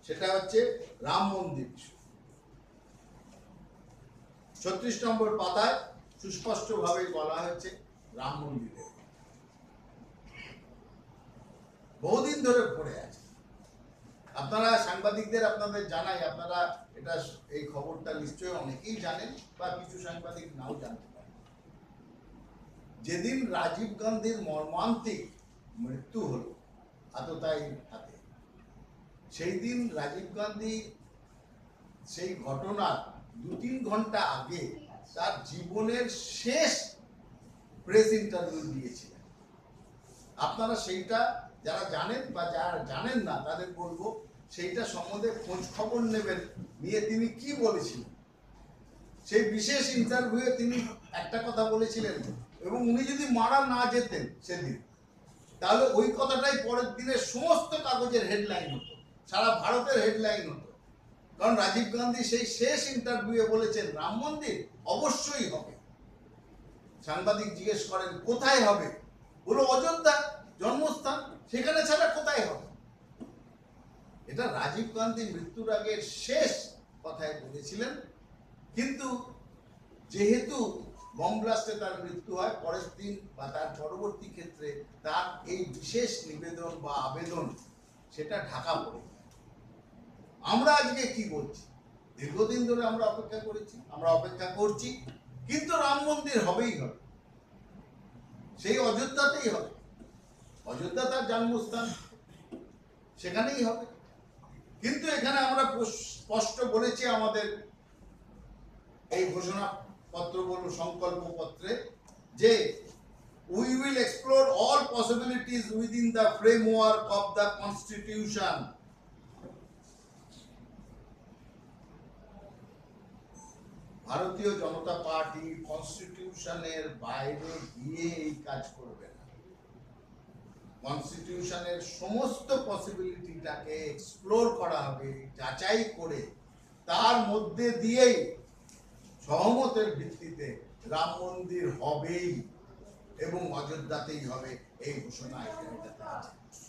সেটা হচ্ছে রাম মন্দির। 36 নম্বর পাতায় সুস্পষ্টভাবে বলা হয়েছে রাম মন্দিরে বহুদিন ধরে পড়ে আছে। আপনারা সাংবাদিকদের আপনাদের জানাই, আপনারা এটা এই খবরটা নিশ্চয়ই অনেকেই জানেন বা কিছু সাংবাদিক নাও জানতে পারেন। যেদিন রাজীব গান্ধীর মর্মান্তিক মৃত্যু হলো আততায়ীর হাতে, সেই দিন রাজীব গান্ধী সেই ঘটনার 2-3 ঘন্টা আগে তার জীবনের শেষ প্রেস ইন্টারভিউ দিয়েছিলেন। আপনারা সেইটা যারা জানেন বা যারা জানেন না তাদের বলবো সেইটা সম্বন্ধে খোঁজ খবর নেবেন, নিয়ে তিনি কি বলেছিলেন। সেই বিশেষ ইন্টারভিউয়ে তিনি একটা কথা বলেছিলেন, এবং উনি যদি মারা না যেতেন সেদিন, তাহলে ওই কথাটাই পরের দিনের সমস্ত কাগজের হেডলাইন হতো, সারা ভারতের হেডলাইন হতো। কারণ রাজীব গান্ধী সেই শেষ ইন্টারভিউয়ে বলেছেন রাম মন্দির অবশ্যই হবে। সাংবাদিক জিজ্ঞেস করেন কোথায় হবে, বলো অযোধ্যা জন্মস্থান, সেখানে ছাড়া কোথায় হবে। এটা রাজীব গান্ধী মৃত্যুর আগের শেষ কথায় বলেছিলেন। কিন্তু যেহেতু বম ব্লাস্টে তার মৃত্যু হয়, পরের দিন বা তার পরবর্তী ক্ষেত্রে তার এই বিশেষ নিবেদন বা আবেদন সেটা ঢাকা পড়ে। আমরা আজকে কি বলছি, দীর্ঘদিন ধরে আমরা অপেক্ষা করেছি, আমরা অপেক্ষা করছি, কিন্তু রাম মন্দির হবেই হবে, সেই অযোধ্যাতেই হবে। অযোধ্যা তার জন্মস্থান, সেখানেই হবে। কিন্তু এখানে আমরা স্পষ্ট বলেছি আমাদের এই ঘোষণা পত্র বলুন সংকল্প পত্রে যে we will explore all possibilities within the framework of the constitution. ভারতীয় জনতা পার্টি কনস্টিটিউশনের বাইরে গিয়ে এই কাজ করবে না। কনস্টিটিউশনের সমস্ত পসিবিলিটিটাকে এক্সপ্লোর করা হবে, যাচাই করে তার মধ্যে দিয়েই সহমতের ভিত্তিতে রাম মন্দির হবেই এবং অযোধ্যাতেই হবে, এই ঘোষণা এটাতে আছে।